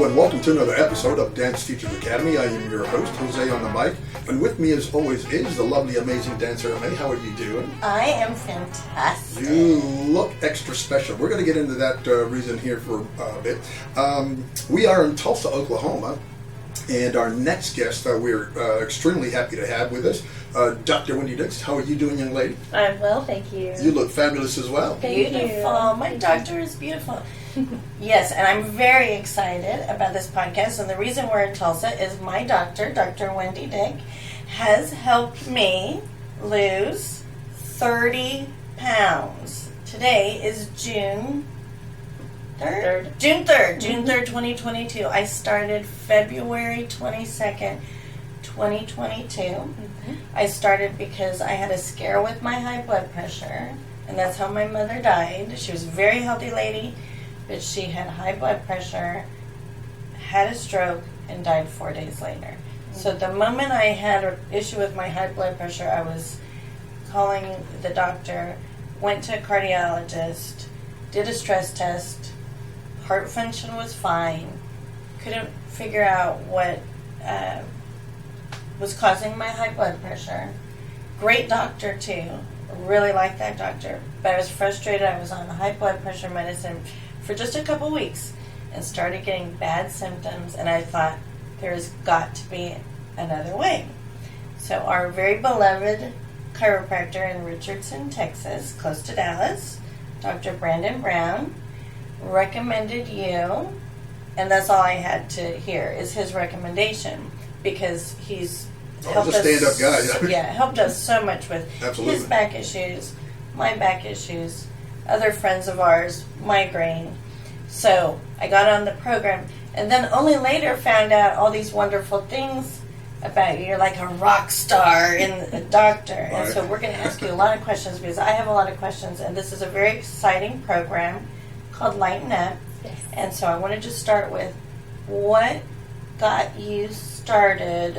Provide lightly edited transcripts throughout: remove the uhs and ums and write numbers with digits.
Hello and welcome to another episode of Dance Teachers Academy. I am your host, Jose on the mic. And with me as always is the lovely, amazing dancer, Aimee. How are you doing? I am fantastic. You look extra special. We're going to get into that reason here for a bit. We are in Tulsa, Oklahoma. And our next guest we're extremely happy to have with us, Dr. Wendy Dix. How are you doing, young lady? I'm well, thank you. You look fabulous as well. Beautiful. My doctor is beautiful. Yes, and I'm very excited about this podcast. And the reason we're in Tulsa is my doctor, Dr. Wendy Dick, has helped me lose 30 pounds. Today is June 3rd, 2022. I started February 22nd, 2022. I started because I had a scare with my high blood pressure, and that's how my mother died. She was a very healthy lady, but she had high blood pressure, had a stroke, and died 4 days later. So the moment I had an issue with my high blood pressure, I was calling the doctor, went to a cardiologist, did a stress test. Heart function was fine. Couldn't figure out what was causing my high blood pressure. Great doctor too. Really liked that doctor. But I was frustrated. I was on high blood pressure medicine for just a couple weeks and started getting bad symptoms. And I thought there's got to be another way. So our very beloved chiropractor in Richardson, Texas, close to Dallas, Dr. Brandon Brown, recommended you, and that's all I had to hear is his recommendation, because he's helped us. He's a stand-up guy. Yeah, helped us so much with Absolutely. his back issues, my back issues, other friends of ours, migraine. So I got on the program, and then only later found out all these wonderful things about you. You're like a rock star in a doctor. Right. And so we're going to ask you a lot of questions, because I have a lot of questions, and this is a very exciting program called Lighten Up. Yes. And so I wanted to start with what got you started.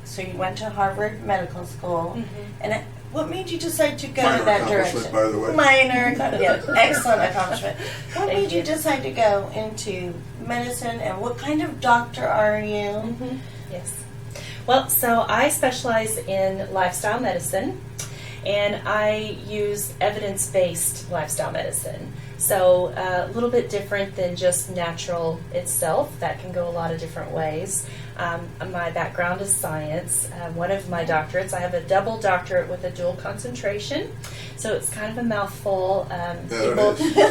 So you went to Harvard Medical School, and what made you decide to go Minor that direction? accomplishment, by the way. Excellent accomplishment. What made you decide to go into medicine, and what kind of doctor are you? Yes. Well, so I specialize in lifestyle medicine, and I use evidence-based lifestyle medicine. So a little bit different than just natural itself. That can go a lot of different ways. My background is science. One of my doctorates, I have a double doctorate with a dual concentration. So it's kind of a mouthful.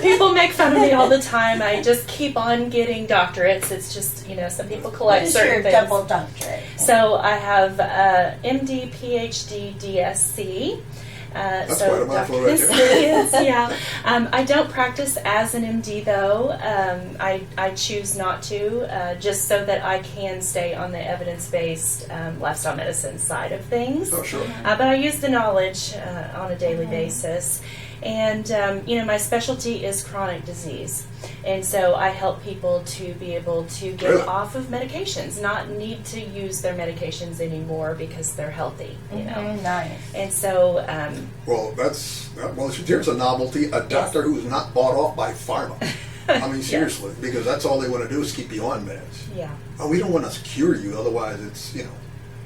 People make fun of me all the time. I just keep on getting doctorates. It's just, some people collect certain things. What is your double doctorate? So I have MD, PhD, DSC. That's so quite a mouthful right there. Yeah. I don't practice as an MD though. I choose not to, just so that I can stay on the evidence-based lifestyle medicine side of things. Oh, sure. But I use the knowledge on a daily basis. And, my specialty is chronic disease. And so I help people to be able to get off of medications, not need to use their medications anymore because they're healthy, Nice. And so... here's a novelty, a doctor who's not bought off by pharma. I mean, seriously, because that's all they want to do is keep you on meds. Yeah. Oh, we don't want to cure you, otherwise it's,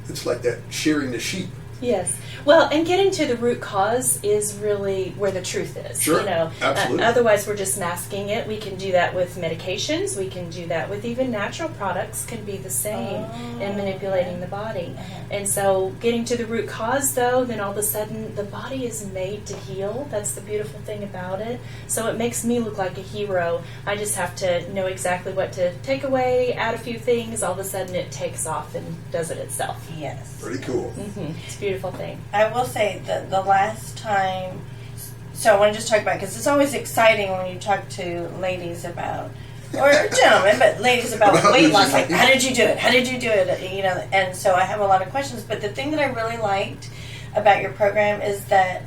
it's like that shearing the sheep. Yes. Well, and getting to the root cause is really where the truth is. Sure. Absolutely. Otherwise, we're just masking it. We can do that with medications. We can do that with even natural products. Can be the same in manipulating the body. And so, getting to the root cause, though, then all of a sudden the body is made to heal. That's the beautiful thing about it. So it makes me look like a hero. I just have to know exactly what to take away, add a few things. All of a sudden, it takes off and does it itself. Yes. Pretty cool. It's a beautiful thing. I will say that the last time, so I want to just talk about, because it's always exciting when you talk to ladies about, or gentlemen, but ladies about weight loss, like, how did you do it? How did you do it? And so I have a lot of questions, but the thing that I really liked about your program is that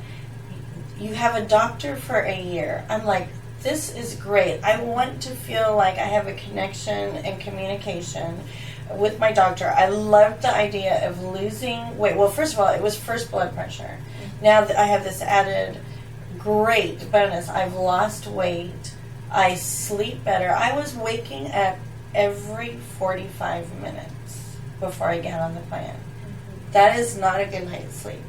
you have a doctor for a year. I'm like, this is great. I want to feel like I have a connection and communication with my doctor. I loved the idea of losing weight. Well, first of all, it was first blood pressure. Now that I have this added great bonus, I've lost weight. I sleep better. I was waking up every 45 minutes before I get on the plan. That is not a good night's sleep.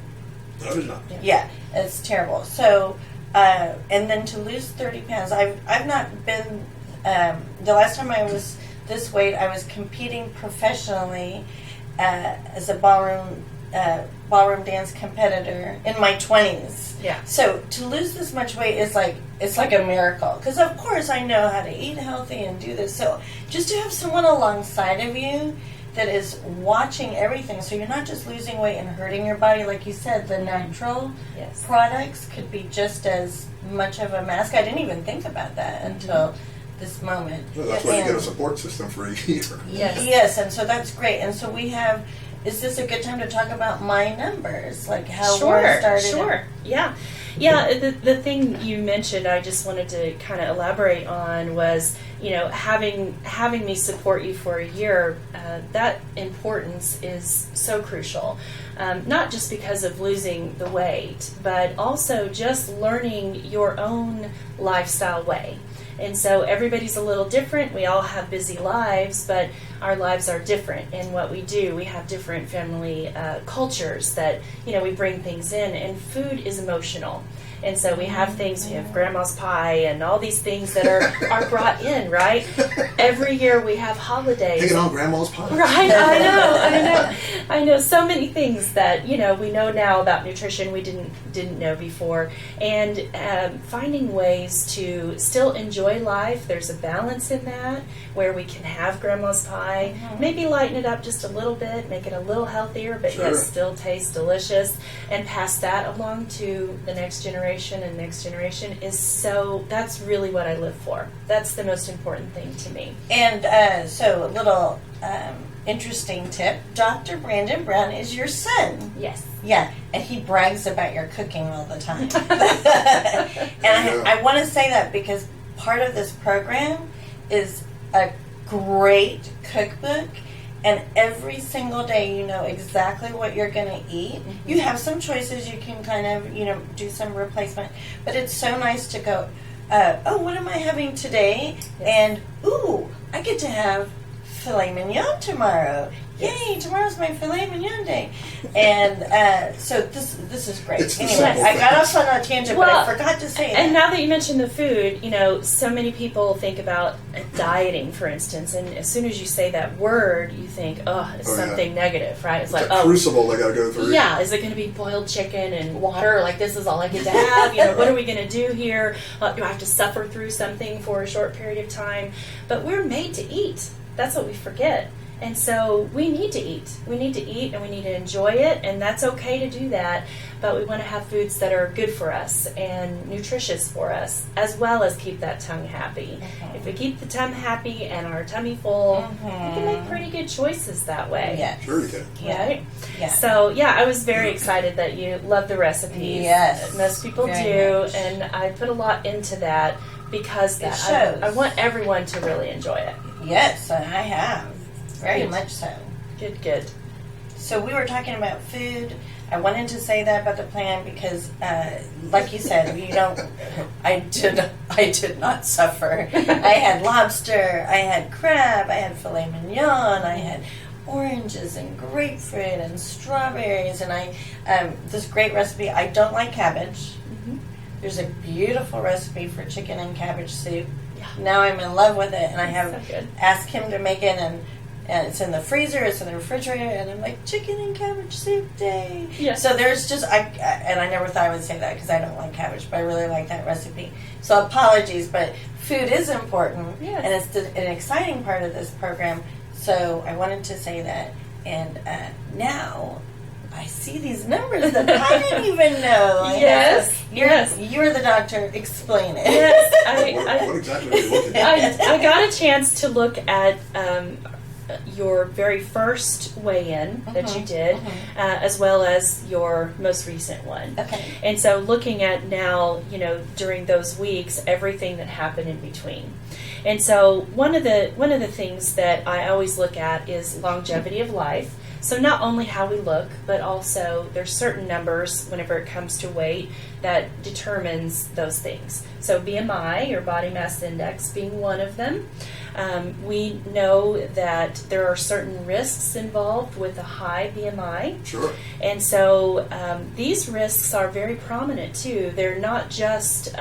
No, it's not. Yeah, it's terrible. So, and then to lose 30 pounds, I've not been, the last time I was this weight, I was competing professionally as a ballroom dance competitor in my 20s. Yeah. So to lose this much weight is like, it's like a miracle. Because of course I know how to eat healthy and do this. So just to have someone alongside of you that is watching everything, so you're not just losing weight and hurting your body, like you said, the natural products could be just as much of a mask. I didn't even think about that until this moment. Well, that's why you get a support system for a year. Yes, and so that's great. And so we have, is this a good time to talk about my numbers? Like how we're started? Sure, yeah. Yeah, the thing you mentioned, I just wanted to kind of elaborate on was, having me support you for a year, that importance is so crucial. Not just because of losing the weight, but also just learning your own lifestyle way. And so everybody's a little different. We all have busy lives, but our lives are different in what we do. We have different family cultures that, we bring things in, and food is emotional. And so we have things, we have grandma's pie and all these things that are brought in, right? Every year we have holidays. Taking on grandma's pie. Right, I know. So many things that, we know now about nutrition we didn't know before. And finding ways to still enjoy life. There's a balance in that where we can have grandma's pie, maybe lighten it up just a little bit, make it a little healthier, but yet still taste delicious, and pass that along to the next generation and next generation that's really what I live for. That's the most important thing to me. And so a little interesting tip, Dr. Brandon Brown is your son. Yes. Yeah, and he brags about your cooking all the time. And I want to say that because part of this program is a great cookbook, and every single day you know exactly what you're going to eat. You have some choices, you can kind of, do some replacement, but it's so nice to go, what am I having today? And, I get to have filet mignon tomorrow. Yay, tomorrow's my filet mignon day. And so this is great. It's anyway, I got off on a tangent, but I forgot to say and that. now that you mentioned the food, so many people think about dieting, for instance, and as soon as you say that word, you think, it's something negative, right? It's like, a crucible they got to go through. Yeah, is it going to be boiled chicken and water? Like, this is all I get to have? What are we going to do here? Do I have to suffer through something for a short period of time? But we're made to eat. That's what we forget. And so we need to eat. We need to eat and we need to enjoy it, and that's okay to do that. But we want to have foods that are good for us and nutritious for us, as well as keep that tongue happy. If we keep the tongue happy and our tummy full, we can make pretty good choices that way. Yes. Sure you can. Right? Yeah. So, I was very excited that you love the recipes. Yes. Most people do, Very much. and I put a lot into that because It shows. I want everyone to really enjoy it. Yes, I have. Very much so. Good. So we were talking about food. I wanted to say that about the plan because, like you said, I did not suffer. I had lobster, I had crab, I had filet mignon, I had oranges and grapefruit and strawberries, and this great recipe. I don't like cabbage. There's a beautiful recipe for chicken and cabbage soup. Yeah. Now I'm in love with it, and I have asked him to make it, and it's in the freezer, it's in the refrigerator, and I'm like, chicken and cabbage soup day. Yeah. So there's just, and I never thought I would say that because I don't like cabbage, but I really like that recipe. So apologies, but food is important, and it's an exciting part of this program. So I wanted to say that, and now I see these numbers that I didn't even know. You're the doctor. Explain it. Yes, what exactly are you looking at? I got a chance to look at your very first weigh-in that you did, as well as your most recent one. Okay. And so looking at now, during those weeks, everything that happened in between. And so one of the things that I always look at is longevity of life. So not only how we look, but also there's certain numbers whenever it comes to weight that determines those things. So BMI, or body mass index, being one of them. We know that there are certain risks involved with a high BMI. Sure. And so these risks are very prominent too. They're not just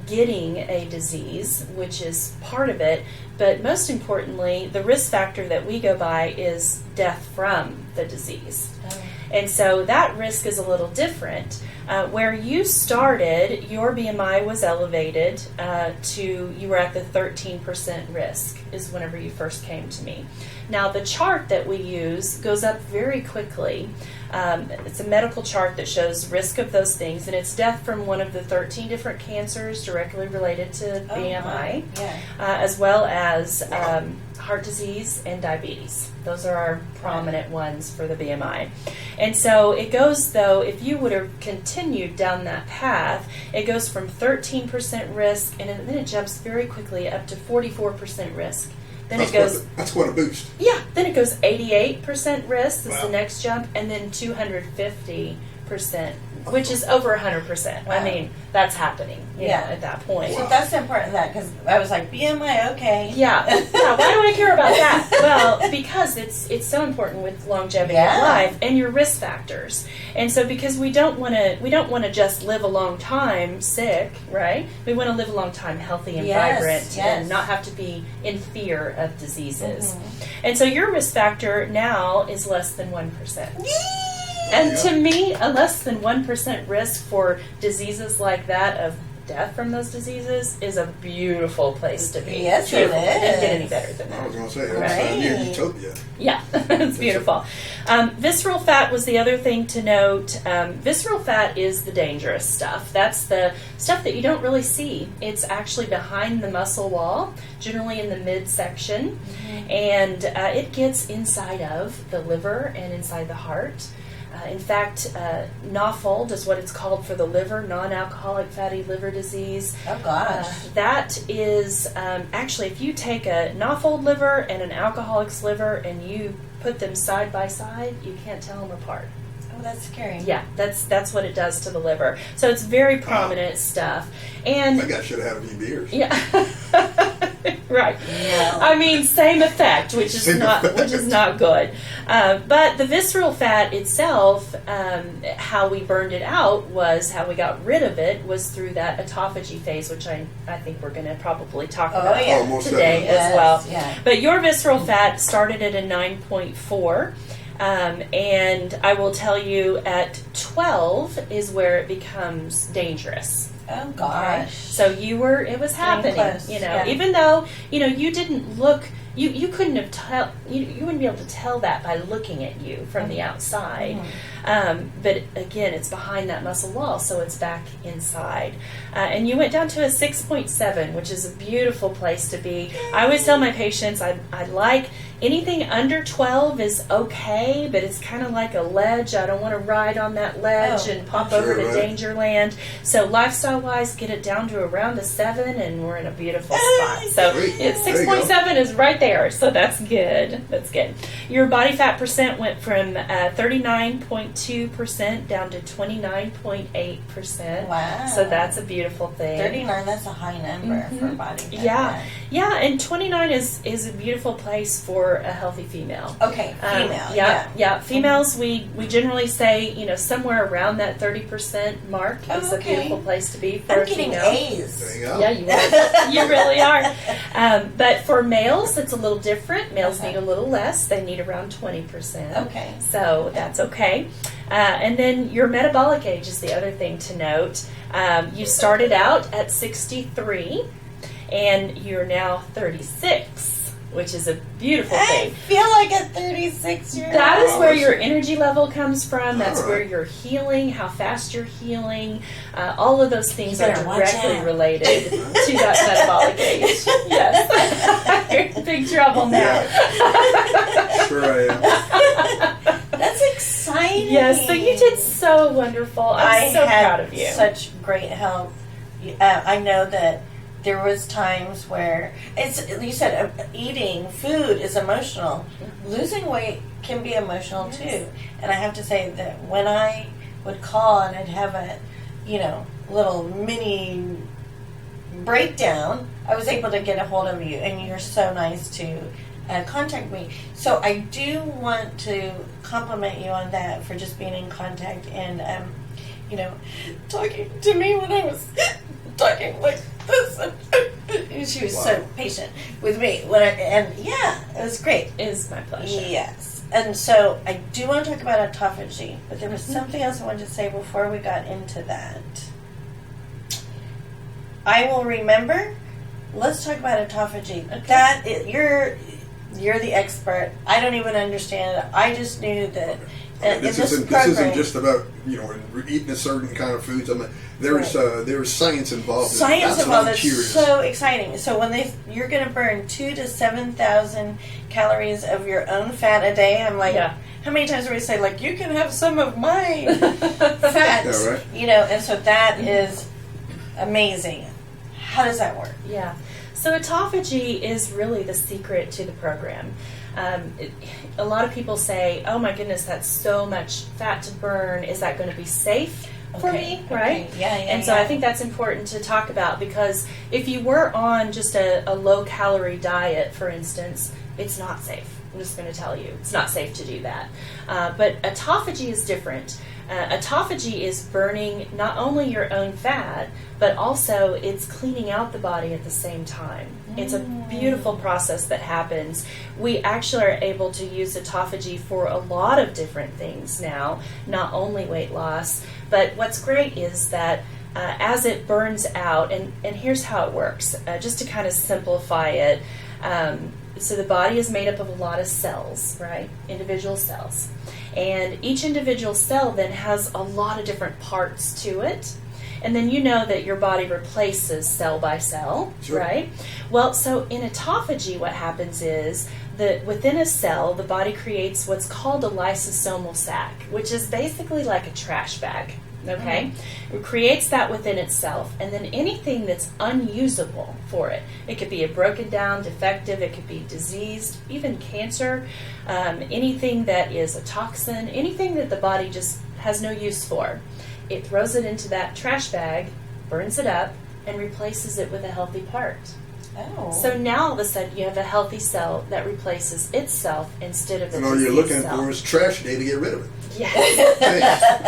getting a disease, which is part of it, but most importantly, the risk factor that we go by is death from the disease. Oh. And so that risk is a little different. Where you started, your BMI was elevated you were at the 13% risk is whenever you first came to me. Now the chart that we use goes up very quickly. It's a medical chart that shows risk of those things, and it's death from one of the 13 different cancers directly related to BMI, as well as heart disease and diabetes. Those are our prominent ones for the BMI. And so it goes, though, if you would have continued down that path, it goes from 13% risk, and then it jumps very quickly up to 44% risk. Then it goes. That's quite a boost. Yeah. Then it goes 88% risk. That's Wow. the next jump, and then 250%, which is over 100%. Wow. I mean, that's happening. You know, at that point. So that's important, that, because I was like, BMI, okay. Yeah. Why do I care about that? Well, because it's so important with longevity of life and your risk factors. And so because we don't want to just live a long time sick, right? We want to live a long time healthy and vibrant and not have to be in fear of diseases. Mm-hmm. And so your risk factor now is less than 1%. And to me, a less than 1% risk for diseases like that, of death from those diseases, is a beautiful place to be. Yes, it is. Doesn't get any better than that. I was going to say, that's near utopia. Yeah, it's beautiful. Visceral fat was the other thing to note. Visceral fat is the dangerous stuff. That's the stuff that you don't really see. It's actually behind the muscle wall, generally in the midsection, and it gets inside of the liver and inside the heart. In fact, NAFLD is what it's called for the liver, non-alcoholic fatty liver disease. Oh, gosh. That is, actually, if you take a NAFLD liver and an alcoholic's liver and you put them side by side, you can't tell them apart. Oh, that's scary. Yeah, that's what it does to the liver. So it's very prominent stuff. And that guy should have had a few beers. Yeah. Right. No. I mean, same effect, which is not good. But the visceral fat itself, how we burned it out was how we got rid of it was through that autophagy phase, which I think we're going to probably talk about today as well. Yeah. But your visceral fat started at a 9.4. And I will tell you at 12 is where it becomes dangerous. Oh, gosh. Okay? So it was happening, close. Even though, you didn't look, you couldn't have you wouldn't be able to tell that by looking at you from the outside. But again, it's behind that muscle wall, so it's back inside. And you went down to a 6.7, which is a beautiful place to be. I always tell my patients I like anything under 12 is okay, but it's kind of like a ledge. I don't want to ride on that ledge and pop over to danger land. So lifestyle-wise, get it down to around a 7, and we're in a beautiful spot. So 6.7 is right there, so that's good. That's good. Your body fat percent went from 39.2% down to 29.8%. Wow. So that's a beautiful thing. 39, that's a high number for body fat. Yeah, and 29 is a beautiful place for a healthy female. Okay, female. Yeah. Females, we generally say, somewhere around that 30% mark is a beautiful place to be for a female. I'm getting A's. There you go. Yeah, you are. You really are. But for males, it's a little different. Males need a little less. They need around 20%. Okay. So that's okay. And then your metabolic age is the other thing to note. You started out at 63, and you're now 36. Which is a beautiful thing. I feel like a 36-year-old. That is where your energy level comes from. That's where you're healing, how fast you're healing. All of those things are directly related to that metabolic age. Yes. You're in big trouble now. Yeah. Sure I am. That's exciting. Yes, so you did so wonderful. I'm so proud of you. Such great help. I know that there was times where you said eating food is emotional. Losing weight can be emotional too. And I have to say that when I would call and I'd have a, little mini breakdown, I was able to get a hold of you, and you're so nice to contact me. So I do want to compliment you on that for just being in contact and, talking to me when I was talking like this. And she was so patient with me. It was great. It is my pleasure. Yes. And so I do want to talk about autophagy, but there was something else I wanted to say before we got into that. I will remember. Let's talk about autophagy. Okay. You're the expert. I don't even understand it. I just knew that. This isn't just about eating a certain kind of foods. I mean, there's science involved. Science involved. It's so exciting. So when you're going to burn 2,000 to 7,000 calories of your own fat a day, I'm like, how many times do we say you can have some of my fat? Yeah, right. And so that is amazing. How does that work? Yeah. So autophagy is really the secret to the program. A lot of people say, oh my goodness, that's so much fat to burn. Is that going to be safe for me? Right? Okay. Yeah. And so I think that's important to talk about, because if you were on just a low-calorie diet, for instance, it's not safe. I'm just going to tell you, it's not safe to do that. But autophagy is different. Autophagy is burning not only your own fat, but also it's cleaning out the body at the same time. It's a beautiful process that happens. We actually are able to use autophagy for a lot of different things now, not only weight loss. But what's great is that as it burns out, and here's how it works, just to kind of simplify it. So the body is made up of a lot of cells, right? Individual cells. And each individual cell then has a lot of different parts to it. And then you know that your body replaces cell by cell, right? Well, so in autophagy, what happens is that within a cell, the body creates what's called a lysosomal sac, which is basically like a trash bag. Okay? It creates that within itself, and then anything that's unusable for it, it could be a broken down, defective, it could be diseased, even cancer, anything that is a toxin, anything that the body just has no use for, it throws it into that trash bag, burns it up, and replaces it with a healthy part. Oh. So now all of a sudden you have a healthy cell that replaces itself instead of a and all diseased you're looking cell. for is trash day to get rid of it. Yes.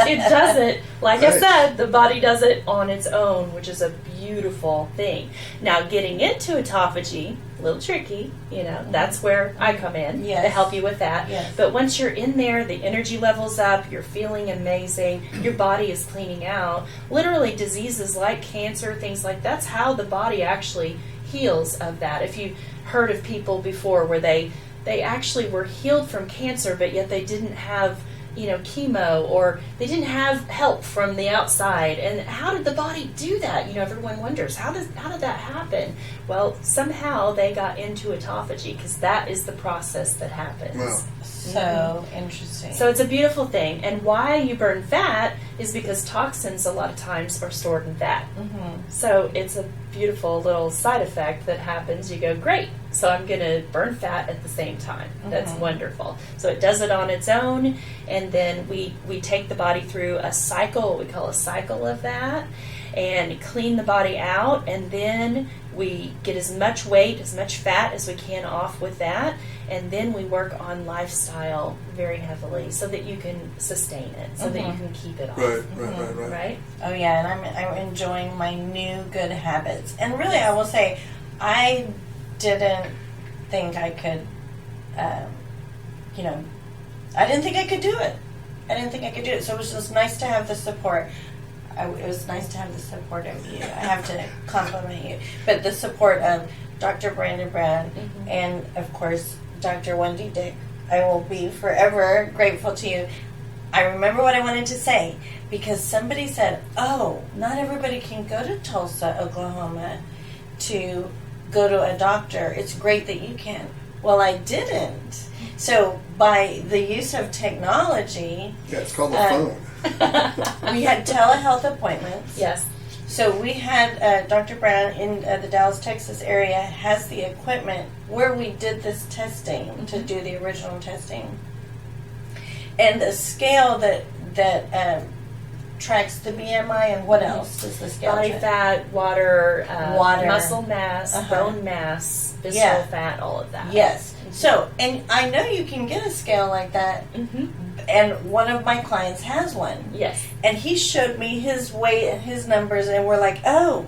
It does it. Like I said, the body does it on its own, which is a beautiful thing. Now, getting into autophagy, a little tricky, that's where I come in to help you with that. Yes. But once you're in there, the energy level's up, you're feeling amazing, your body is cleaning out. Literally, diseases like cancer, things like that's how the body actually heals of that. If you heard of people before where they actually were healed from cancer, but yet they didn't have chemo, or they didn't have help from the outside. And how did the body do that? Everyone wonders, how did that happen? Well, somehow they got into autophagy, because that is the process that happens. Wow. So interesting. So it's a beautiful thing. And why you burn fat is because toxins a lot of times are stored in fat. So it's a beautiful little side effect that happens. You go, great, so I'm going to burn fat at the same time. That's wonderful. So it does it on its own, and then we take the body through a cycle, what we call a cycle of that, and clean the body out, and then we get as much weight, as much fat as we can off with that, and then we work on lifestyle very heavily so that you can sustain it, so that you can keep it off. Right? Oh yeah, and I'm enjoying my new good habits. And really, I will say, I didn't think I could, I didn't think I could do it. So it was just nice to have the support. It was nice to have the support of you. I have to compliment you. But the support of Dr. Brandon Brown and, of course, Dr. Wendy Dick. I will be forever grateful to you. I remember what I wanted to say, because somebody said, oh, not everybody can go to Tulsa, Oklahoma to go to a doctor. It's great that you can. Well, I didn't. So by the use of technology... Yeah, it's called the phone. We had telehealth appointments. Yes. So we had Dr. Brown in the Dallas, Texas area has the equipment where we did this testing to do the original testing. And the scale that tracks the BMI and what else does the scale Body track? fat, water, Water. muscle mass, bone mass, visceral fat, all of that. Yes. So, and I know you can get a scale like that, and one of my clients has one. Yes. And he showed me his weight and his numbers, and we're like, oh,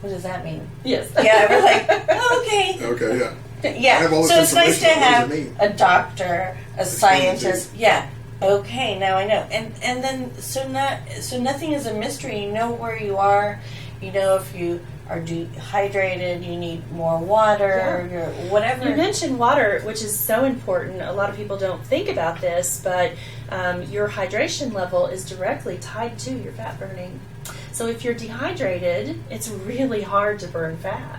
what does that mean? Yes. Yeah, we're like, oh, okay. Okay, yeah. I Yeah, have all this so it's nice to information. have What does it mean? a doctor, a Explain it to scientist. Yeah. Okay, now I know. And then so nothing is a mystery. You know where you are. You know if you are dehydrated, you need more water, Yeah. whatever. You mentioned water, which is so important. A lot of people don't think about this, but your hydration level is directly tied to your fat burning. So if you're dehydrated, it's really hard to burn fat.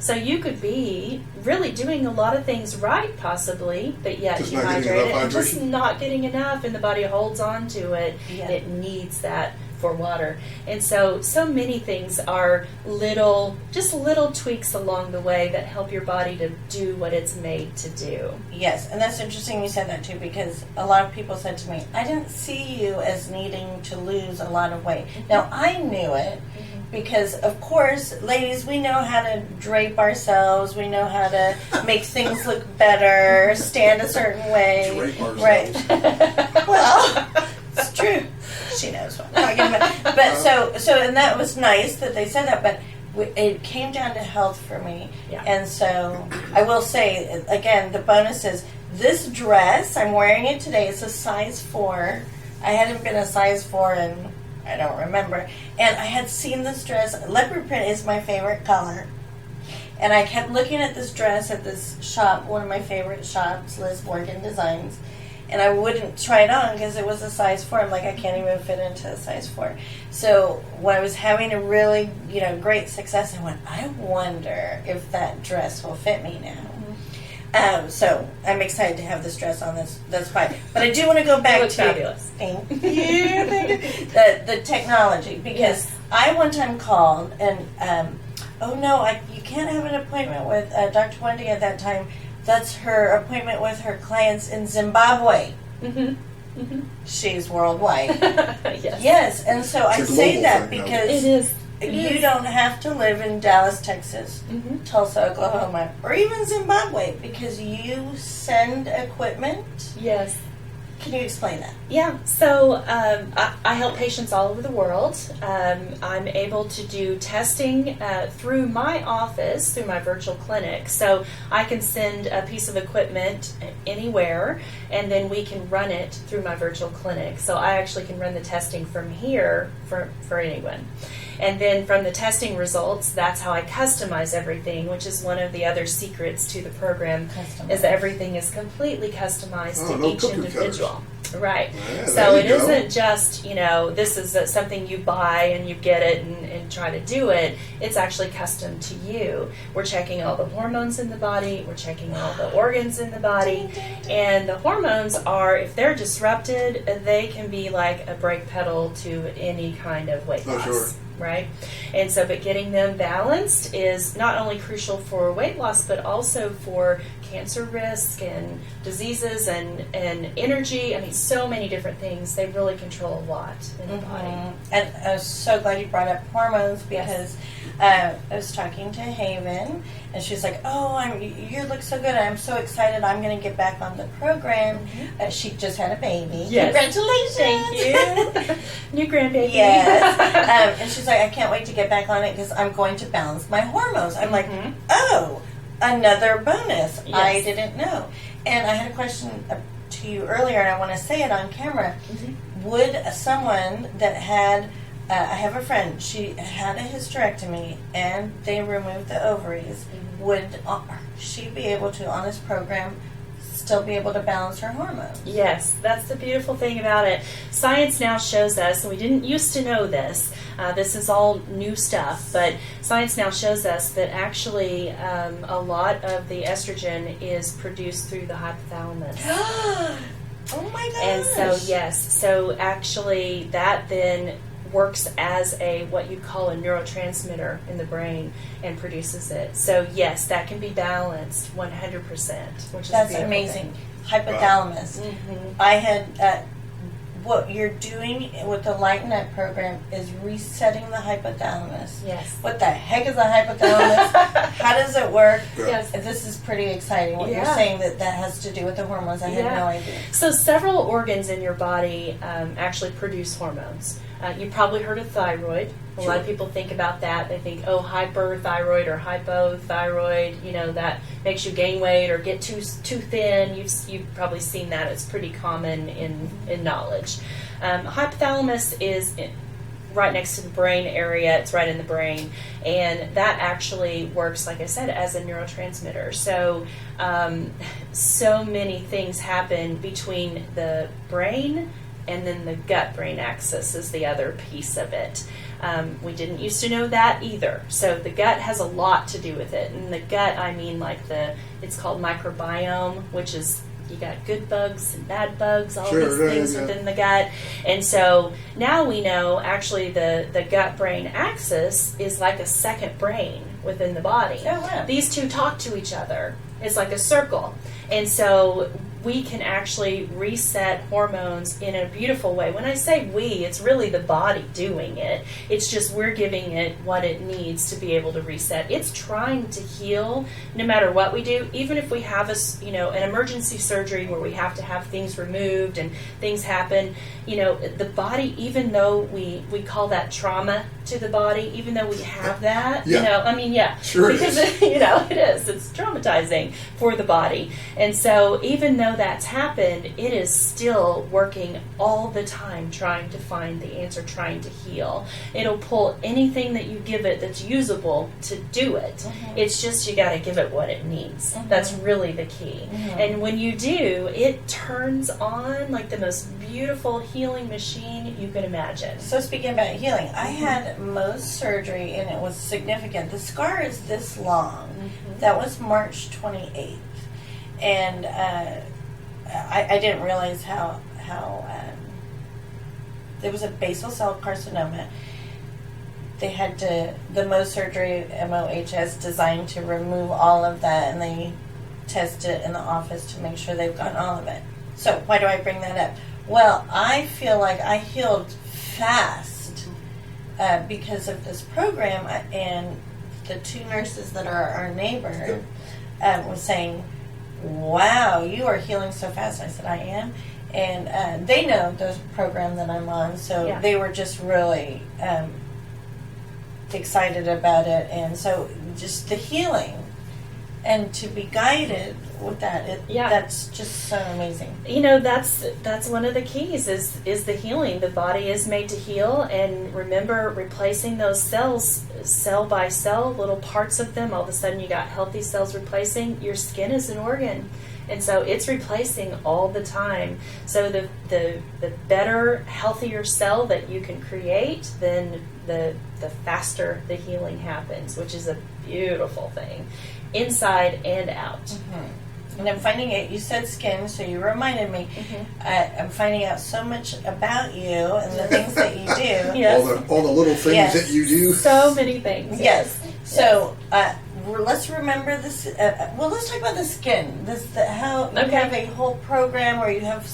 So you could be really doing a lot of things right, possibly, but yet Just not getting dehydrated enough and just hydration? not getting enough, and the body holds on to it. Yeah. It needs that for water. And so many things are just little tweaks along the way that help your body to do what it's made to do. Yes, and that's interesting you said that too, because a lot of people said to me, I didn't see you as needing to lose a lot of weight. Now, I knew it because, of course, ladies, we know how to drape ourselves, we know how to make things look better, stand a certain way. Drape ourselves. Right. Well, it's true. She knows what I'm talking about. But so, and that was nice that they said that, but it came down to health for me. Yeah. And so I will say, again, the bonus is this dress, I'm wearing it today, it's a size 4. I hadn't been a size 4 in, I don't remember. And I had seen this dress. Leopard print is my favorite color. And I kept looking at this dress at this shop, one of my favorite shops, Liz Morgan Designs. And I wouldn't try it on because it was a size 4. I'm like, I can't even fit into a size 4. So when I was having a really, great success, I went, I wonder if that dress will fit me now. So I'm excited to have this dress on. That's fine. But I do want to go back to fabulous. Thank you. the technology, because Yes. I one time called and oh no, you can't have an appointment with Dr. Wendy at that time. That's her appointment with her clients in Zimbabwe. She's worldwide. Yes. Yes, and so I It's a say global that thing now. because It is. you don't have to live in Dallas, Texas, Tulsa, Oklahoma, or even Zimbabwe because you send equipment. Yes. Can you explain that? Yeah, so I help patients all over the world. I'm able to do testing through my office, through my virtual clinic. So I can send a piece of equipment anywhere, and then we can run it through my virtual clinic. So I actually can run the testing from here for anyone. And then from the testing results, that's how I customize everything, which is one of the other secrets to the program, is that everything is completely customized to no each cookie individual. Right. Yeah, So there it you go. isn't just, this is something you buy and you get it and try to do it. It's actually custom to you. We're checking all the hormones in the body. We're checking all the organs in the body. And the hormones are, if they're disrupted, they can be like a brake pedal to any kind of weight loss. Sure. Right? And so, but getting them balanced is not only crucial for weight loss, but also for cancer risk and diseases and energy. I mean, so many different things. They really control a lot in the body. And I was so glad you brought up hormones because I was talking to Haven, and she's like, "Oh, you look so good. I'm so excited. I'm going to get back on the program." She just had a baby. Yes. Congratulations! Thank you. New grandbaby. Yes. And she's like, "I can't wait to get back on it because I'm going to balance my hormones." I'm like, "Oh, another bonus. Yes. I didn't know." And I had a question to you earlier, and I want to say it on camera. Would someone that had, I have a friend, she had a hysterectomy and they removed the ovaries, would she be able to, on this program, still be able to balance her hormones? Yes, that's the beautiful thing about it. Science now shows us, and we didn't used to know this, this is all new stuff, but science now shows us that actually a lot of the estrogen is produced through the hypothalamus. Oh my gosh. And so, yes, so actually that then works as what you call a neurotransmitter in the brain and produces it. So yes, that can be balanced 100%, which is That's a beautiful amazing. thing. Hypothalamus. Mm-hmm. I had what you're doing with the Lighten Up program is resetting the hypothalamus. Yes. What the heck is a hypothalamus? How does it work? Yes. This is pretty exciting. What you're Yeah. saying that has to do with the hormones. I had no idea. So several organs in your body actually produce hormones. You've probably heard of thyroid. A lot of people think about that. They think, oh, hyperthyroid or hypothyroid, that makes you gain weight or get too thin. You've probably seen that. It's pretty common in knowledge. Hypothalamus is right next to the brain area. It's right in the brain. And that actually works, like I said, as a neurotransmitter. So, so many things happen between the brain and then the gut-brain axis is the other piece of it. We didn't used to know that either. So the gut has a lot to do with it. And the gut, I mean it's called microbiome, which is, you got good bugs and bad bugs, all these things within the gut. And so now we know actually the gut-brain axis is like a second brain within the body. Oh, wow. These two talk to each other. It's like a circle. And so we can actually reset hormones in a beautiful way. When I say we, it's really the body doing it. It's just we're giving it what it needs to be able to reset. It's trying to heal no matter what we do. Even if we have an emergency surgery where we have to have things removed and things happen, the body, even though we call that trauma to the body, even though we have that, Sure because it is. It's traumatizing for the body. And so even though that's happened, it is still working all the time trying to find the answer, trying to heal. It'll pull anything that you give it that's usable to do it. Mm-hmm. It's just you got to give it what it needs. Mm-hmm. That's really the key. Mm-hmm. And when you do, it turns on like the most beautiful healing machine you can imagine. So speaking about healing, I had Mohs surgery and it was significant. The scar is this long. Mm-hmm. That was March 28th. And I didn't realize how there was a basal cell carcinoma. They had the Mohs surgery, MOHS, designed to remove all of that, and they test it in the office to make sure they've gotten all of it. So why do I bring that up? Well, I feel like I healed fast because of this program, and the two nurses that are our neighbor was saying, wow, you are healing so fast. I said, I am. And they know the program that I'm on, so they were just really excited about it. And so just the healing and to be guided with that, that's just so amazing. That's one of the keys is the healing. The body is made to heal, and remember, replacing those cells, cell by cell, little parts of them, all of a sudden you got healthy cells replacing. Your skin is an organ, and so it's replacing all the time. So the better, healthier cell that you can create, then the faster the healing happens, which is a beautiful thing, inside and out. Mm-hmm. And I'm finding out, you said skin, so you reminded me. Mm-hmm. I'm finding out so much about you and the things that you do. Yes. All the little things that you do. So many things. Yes. So let's remember this. Let's talk about the skin. How you have a whole program where you have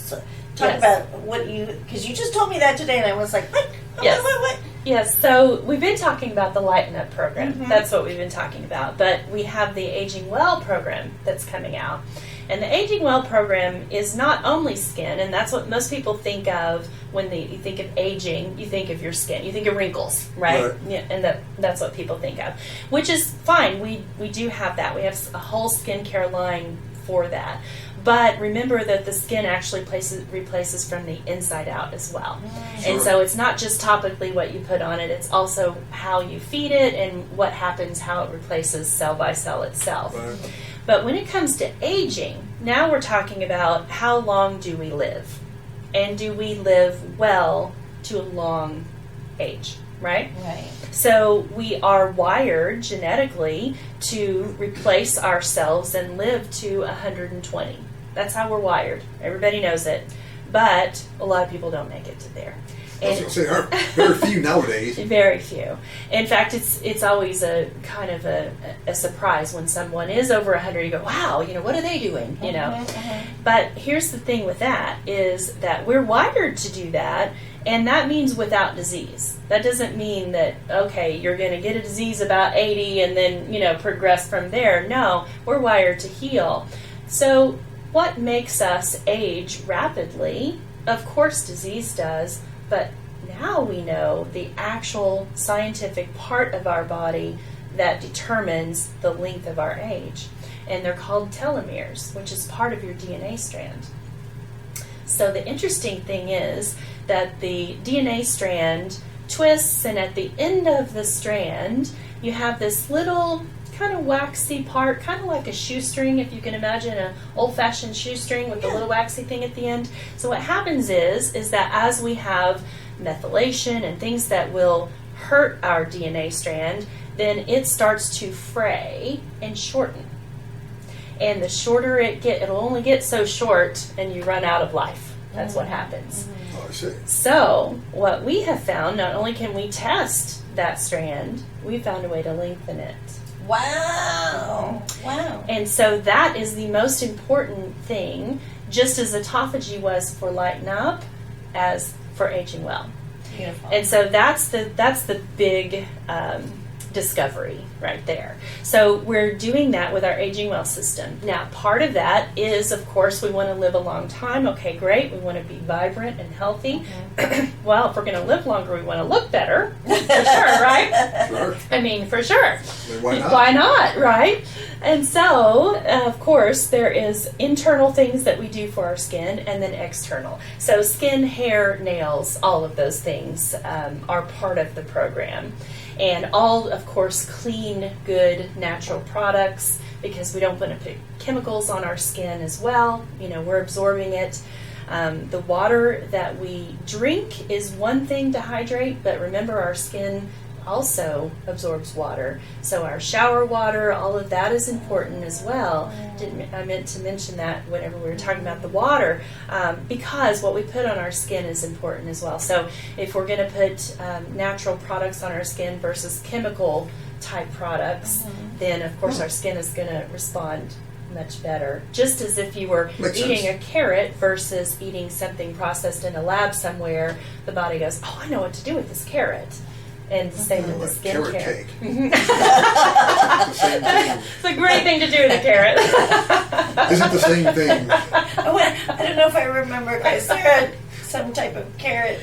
talk about what because you just told me that today, and I was like, what? What? Yes, so we've been talking about the Lighten Up program. Mm-hmm. That's what we've been talking about. But we have the Aging Well program that's coming out. And the Aging Well program is not only skin, and that's what most people think of when you think of aging. You think of your skin. You think of wrinkles, right? Yeah, and that's what people think of, which is fine. We do have that. We have a whole skincare line for that. But remember that the skin actually replaces from the inside out as well. Sure. And so it's not just topically what you put on it, it's also how you feed it and what happens, how it replaces cell by cell itself. Right. But when it comes to aging, now we're talking about how long do we live? And do we live well to a long age, right? Right. So we are wired genetically to replace ourselves and live to 120. That's how we're wired. Everybody knows it. But a lot of people don't make it to there. I was going to say, there are very few nowadays. Very few. In fact, it's always a kind of a surprise when someone is over 100. You go, wow, what are they doing? But here's the thing with that is that we're wired to do that, and that means without disease. That doesn't mean that, okay, you're going to get a disease about 80 and then, progress from there. No, we're wired to heal. So what makes us age rapidly? Of course, disease does, but now we know the actual scientific part of our body that determines the length of our age. And they're called telomeres, which is part of your DNA strand. So the interesting thing is that the DNA strand twists, and at the end of the strand, you have this little kind of waxy part, kind of like a shoestring, if you can imagine an old-fashioned shoestring with a little waxy thing at the end. So what happens is that as we have methylation and things that will hurt our DNA strand, then it starts to fray and shorten. And the shorter it'll only get so short, and you run out of life. That's what happens. Oh, I see. So what we have found, not only can we test that strand, we found a way to lengthen it. Wow. And so that is the most important thing, just as autophagy was for Lighten Up, as for aging well. Beautiful. And so that's the big discovery right there. So we're doing that with our aging well system. Now, part of that is, of course, we want to live a long time. Okay, great. We want to be vibrant and healthy. Well, if we're going to live longer, we want to look better. For sure, right? Sure. I mean, for sure. I mean, why not? Why not, right? And so, of course, there is internal things that we do for our skin, and then external. So skin, hair, nails, all of those things are part of the program. And all, of course, clean, good, natural products, because we don't want to put chemicals on our skin as well. We're absorbing it. The water that we drink is one thing to hydrate, but remember, our skin also absorbs water. So our shower water, all of that is important as well. I meant to mention that whenever we were talking about the water, because what we put on our skin is important as well. So if we're going to put natural products on our skin versus chemical type products, then of course our skin is going to respond much better. Just as if you were eating a carrot versus eating something processed in a lab somewhere, the body goes, oh, I know what to do with this carrot. And the same with the skin carrot care. cake. The same thing. It's a great thing to do with a carrot. Isn't the same thing. I don't know if I remember. Is there some type of carrot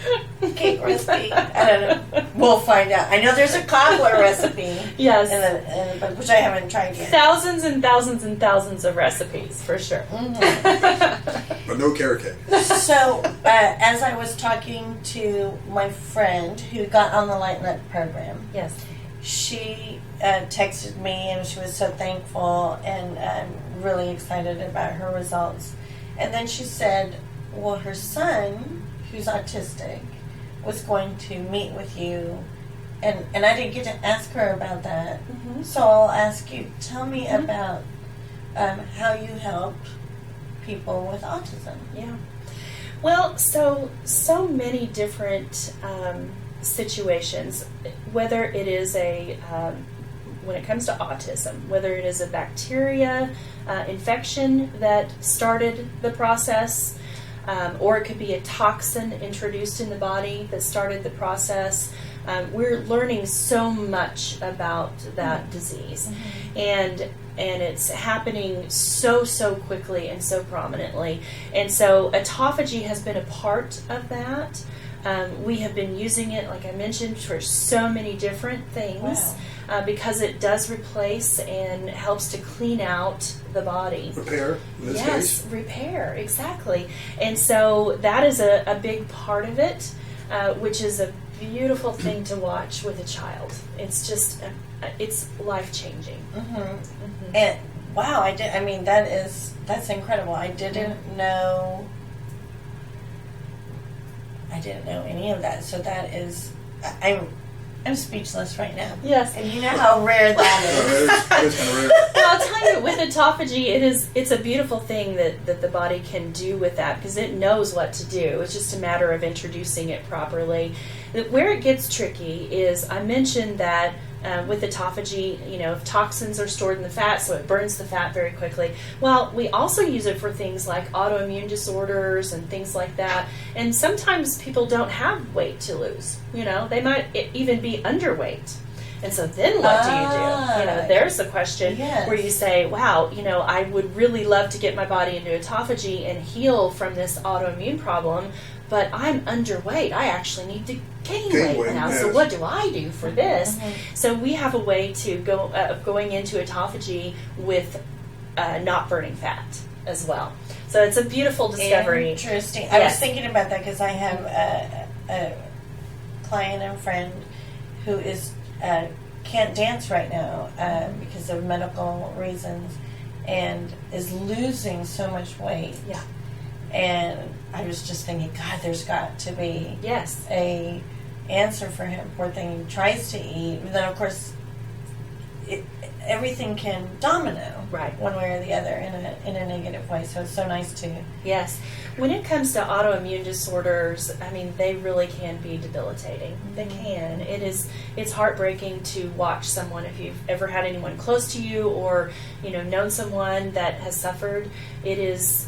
cake recipe? I don't know. We'll find out. I know there's a cobbler recipe. Yes. But which I haven't tried yet. Thousands and thousands and thousands of recipes, for sure. But no carrot cake. So, as I was talking to my friend who got on the Lighten Up program, Yes. she texted me and she was so thankful and really excited about her results. And then she said, well, her son, who's autistic, was going to meet with you. And I didn't get to ask her about that. So I'll ask you, tell me about how you help people with autism. Yeah. Well, so many different situations, whether it is when it comes to autism, whether it is a bacteria infection that started the process, or it could be a toxin introduced in the body that started the process. We're learning so much about that disease, and it's happening so quickly and so prominently. And so autophagy has been a part of that. We have been using it, like I mentioned, for so many different things. Because it does replace and helps to clean out the body. Repair, in this case. Yes, repair, exactly. And so that is a big part of it, which is a beautiful thing to watch with a child. It's just, it's life-changing. And wow, that's incredible. I didn't know any of that. So that is, I'm speechless right now. Yes. And you know how rare that is. It is kind of rare. Well, I'll tell you, with autophagy, it's a beautiful thing that the body can do with that, because it knows what to do. It's just a matter of introducing it properly. Where it gets tricky is, I mentioned that with autophagy, if toxins are stored in the fat, so it burns the fat very quickly. Well, we also use it for things like autoimmune disorders and things like that. And sometimes people don't have weight to lose. They might even be underweight. And so then what do you do? There's a question where you say, wow, I would really love to get my body into autophagy and heal from this autoimmune problem, but I'm underweight. I actually need to gain weight now. Yes. So what do I do for this? Mm-hmm. So we have a way to going into autophagy with not burning fat as well. So it's a beautiful discovery. Interesting. I was thinking about that because I have a client and friend who is can't dance right now because of medical reasons and is losing so much weight. Yeah. And I was just thinking, God, there's got to be a answer for him. Poor thing, he tries to eat, but then of course everything can domino one way or the other in a negative way. So it's so nice to When it comes to autoimmune disorders, they really can be debilitating. Mm-hmm. They can. It's heartbreaking to watch someone, if you've ever had anyone close to you or known someone that has suffered. It's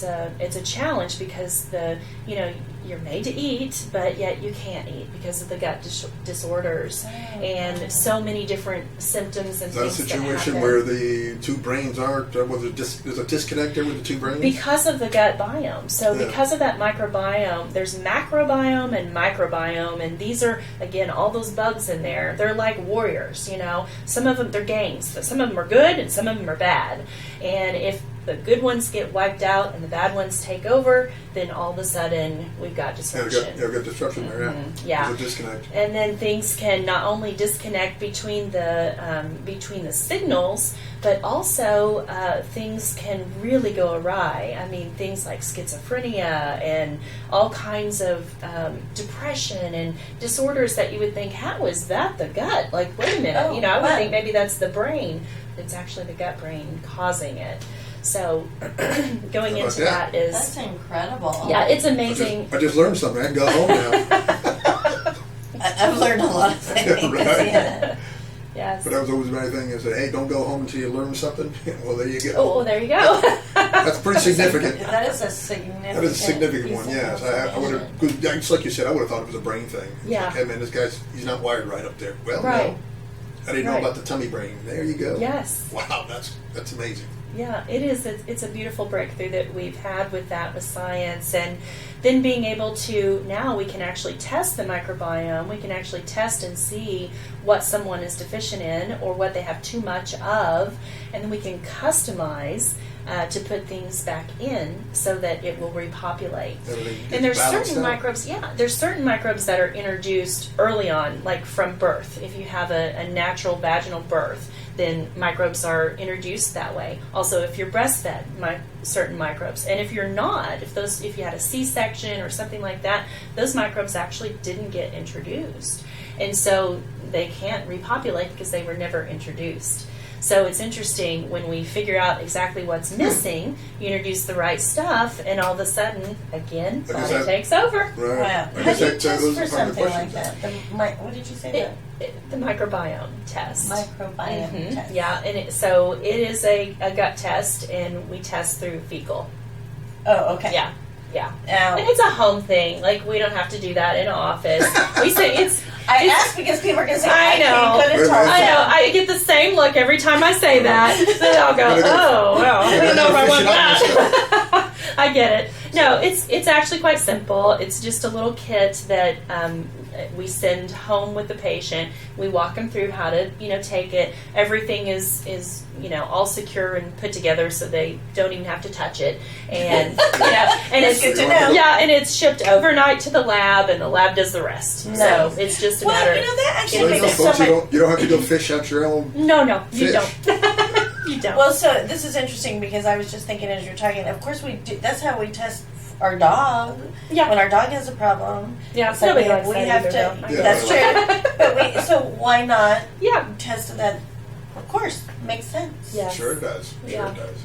a challenge because you're made to eat, but yet you can't eat because of the gut disorders and so many different symptoms and things that happen. Is that a situation where the two brains aren't? There's a disconnect there with the two brains? Because of the gut biome. So because of that microbiome, there's macrobiome and microbiome, and these are, again, all those bugs in there. They're like warriors, Some of them, they're gangs. Some of them are good and some of them are bad. And if the good ones get wiped out and the bad ones take over, then all of a sudden we've got dysfunction. We've got disruption there, yeah. There's a disconnect. And then things can not only disconnect between the signals, but also things can really go awry. Things like schizophrenia and all kinds of depression and disorders that you would think, how is that the gut? Like, wait a minute, I would think maybe that's the brain. It's actually the gut brain causing it. So going into that is... That's incredible. Yeah, it's amazing. I just learned something. I can go home now. I've learned a lot of things. Right. Yes. But that was always my thing, is that, hey, don't go home until you learn something. Well, there you go. Oh, there you go. That's pretty significant. That is a significant That is a significant one, yes. I would have, just like you said, I would have thought it was a brain thing. Yeah. Like, hey, man, this guy's, he's not wired right up there. Well, right. no. I didn't know about the tummy brain. There you go. Yes. Wow, that's amazing. Yeah, it is. It's a beautiful breakthrough that we've had with science, and then being able to, now we can actually test the microbiome. We can actually test and see what someone is deficient in or what they have too much of, and then we can customize to put things back in so that it will repopulate. And there's certain microbes, there's certain microbes that are introduced early on, like from birth. If you have a natural vaginal birth, then microbes are introduced that way. Also, if you're breastfed, certain microbes. And if you're not, if you had a C-section or something like that, those microbes actually didn't get introduced. And so they can't repopulate because they were never introduced. So it's interesting when we figure out exactly what's missing, you introduce the right stuff, and all of a sudden, again, body takes over. Right. Wow. How do you test for something like that? What did you say? The microbiome test. Microbiome test. Yeah, and so it is a gut test, and we test through fecal. Oh, okay. Yeah. And it's a home thing. Like, we don't have to do that in an office. We say it's... I ask because people are going to say, I know. I get the same look every time I say that. Then I'll go, oh, well, I don't know if I want that. I get it. No, it's actually quite simple. It's just a little kit that we send home with the patient. We walk them through how to, take it. Everything is all secure and put together so they don't even have to touch it. And and it's good to know. Yeah, and it's shipped overnight to the lab, and the lab does the rest. Nice. So it's just a matter. That actually makes so much. You don't have to go fish out your own. No, fish. You don't. You don't. Well, so this is interesting because I was just thinking as you're talking. Of course, we do. That's how we test our dog. Yeah. When our dog has a problem. Yeah, It's like nobody likes we that have either, to. though. Yeah. That's true. But so why not Yeah. test that? Of course, makes sense. Yes. Sure it does. Sure Yeah. it does.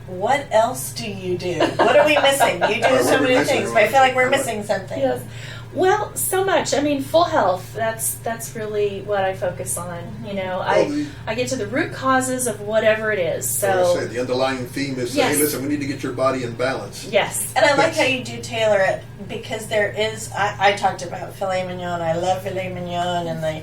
What else do you do? What are we missing? You do What so are we many missing? things, but I feel like we're missing something. Yes. Well, so much. I mean, full health. That's really what I focus on. You know, I get to the root causes of whatever it is. Like I So said, the underlying theme is, Yes. hey, listen, we need to get your body in balance. yes. And I like how you do tailor it because there is. I talked about filet mignon. I love filet mignon and the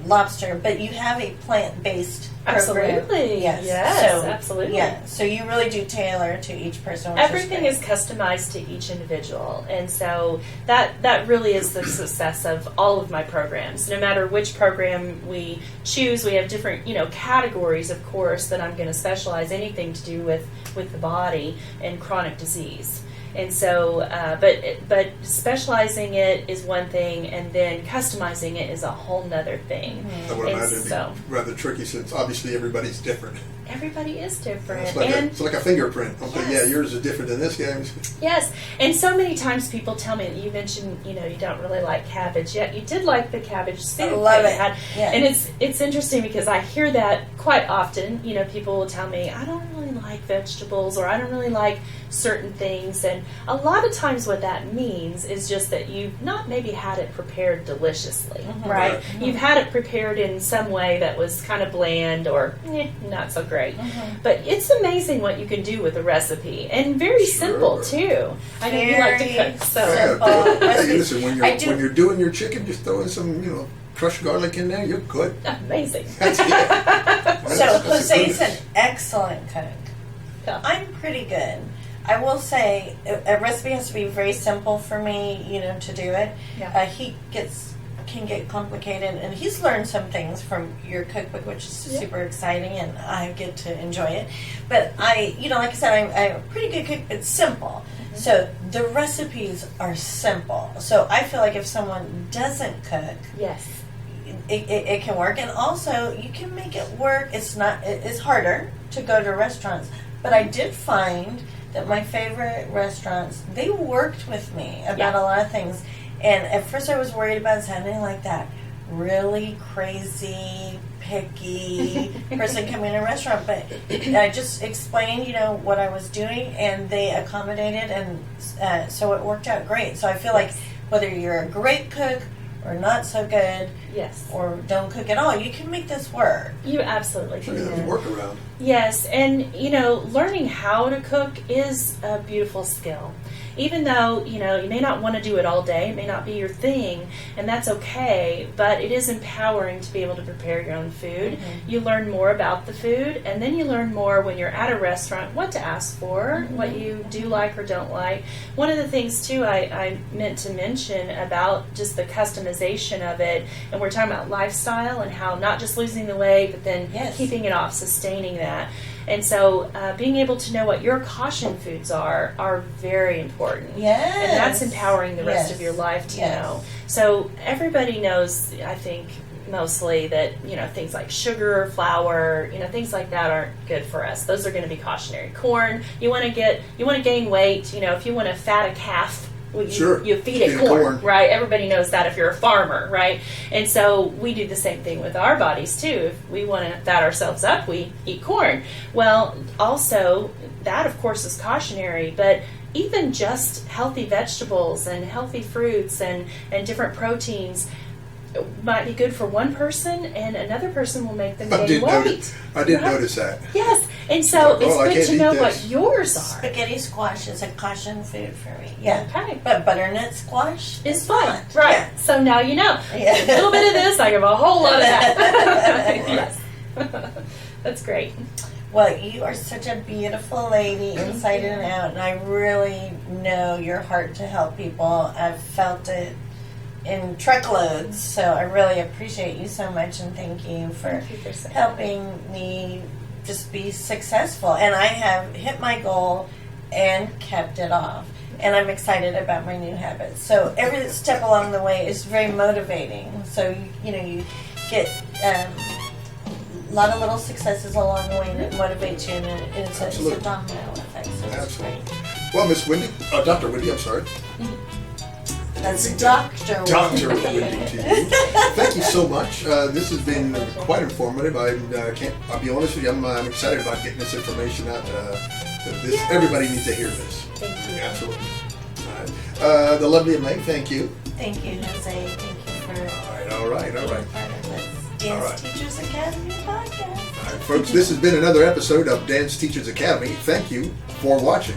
lobster, but you have a plant-based program. Absolutely. Yes. Yes, So, absolutely. Yeah. So you really do tailor to each person. Which Everything is is customized to each individual, and so that really is the success of all of my programs. No matter which program we choose, we have different categories, of course, that I'm going to specialize. Anything to do with the body and chronic disease. And so, but specializing it is one thing, and then customizing it is a whole nother thing. I would And imagine it'd so- be rather tricky since obviously everybody's different. Everybody is different, It's like a fingerprint. Okay, Yes. yeah, yours is different than this guy's. yes, and so many times people tell me, you mentioned, you don't really like cabbage, yet you did like the cabbage soup. I love that you it. had. Yeah. And it's interesting because I hear that quite often. People will tell me, I don't really like vegetables, or I don't really like certain things, and a lot of times what that means is just that you've not maybe had it prepared deliciously, right? Right. You've had it prepared in some way that was kind of bland or not so great. But it's amazing what you can do with a recipe, and very Sure. simple too. I know you like to Very cook, so simple. Hey, listen, when I do- you're doing your chicken, just throw in some, crushed garlic in there. You're good. amazing. That's it. So That's Jose's goodness. an excellent cook. Yeah. I'm pretty good. I will say a recipe has to be very simple for me, to do it. Yeah. He can get complicated, and he's learned some things from your cookbook, which is super exciting, and I get to enjoy it. But like I said, I'm a pretty good cook, but simple. So the recipes are simple. So I feel like if someone doesn't cook, Yes. it can work, and also you can make it work. It's harder to go to restaurants, but I did find that my favorite restaurants, they worked with me about a lot of things. And at first I was worried about sounding like that really crazy, picky person coming in a restaurant, but I just explained what I was doing, and they accommodated, and so it worked out great. So I feel like whether you're a great cook or not so good, Yes. or don't cook at all, you can make this work. You absolutely Sure, can. there's a workaround. Yes, and learning how to cook is a beautiful skill. Even though, you may not want to do it all day, it may not be your thing, and that's okay, but it is empowering to be able to prepare your own food. Mm-hmm. You learn more about the food, and then you learn more when you're at a restaurant what to ask for, what you do like or don't like. One of the things, too, I meant to mention about just the customization of it, and we're talking about lifestyle and how not just losing the weight, but then keeping it off, sustaining that. And so being able to know what your caution foods are very important. Yes. And that's empowering the rest of your life to know. So everybody knows, I think, mostly that, things like sugar, flour, things like that aren't good for us. Those are going to be cautionary. Corn, you want to gain weight, if you want to fat a calf, you feed it corn, right? Everybody knows that if you're a farmer, right? And so we do the same thing with our bodies too. If we want to fat ourselves up, we eat corn. Well, also, that of course is cautionary, but even just healthy vegetables and healthy fruits and different proteins might be good for one person, and another person will make them gain weight. I did notice that. Yes, and so it's good to know what yours are. Spaghetti squash is a caution food for me. Yeah. Okay. But butternut squash is fine. not. Right. Yeah. So now you know. Yeah. A little bit of this, I give a whole lot of that. Yes. That's great. Well, you are such a beautiful lady inside and out, and I really know your heart to help people. I've felt it in truckloads, so I really appreciate you so much, and thank you for helping me just be successful. And I have hit my goal and kept it off, and I'm excited about my new habits. So every step along the way is very motivating. So you get a lot of little successes along the way that motivate you, and it's a domino effect. So it's great. Well, Miss Wendy, Dr. Wendy, I'm sorry. That's Dr. Dr. Wendy. Wendy to you. Thank you so much. This has been quite informative. I'll be honest with you, I'm excited about getting this information out. Everybody needs to hear this. Thank you. Absolutely. All right. The lovely Aimee, thank you. Thank you, Jose. Thank you for All right. being part of this Dance Teachers Academy podcast. All right, folks, this has been another episode of Dance Teachers Academy. Thank you for watching.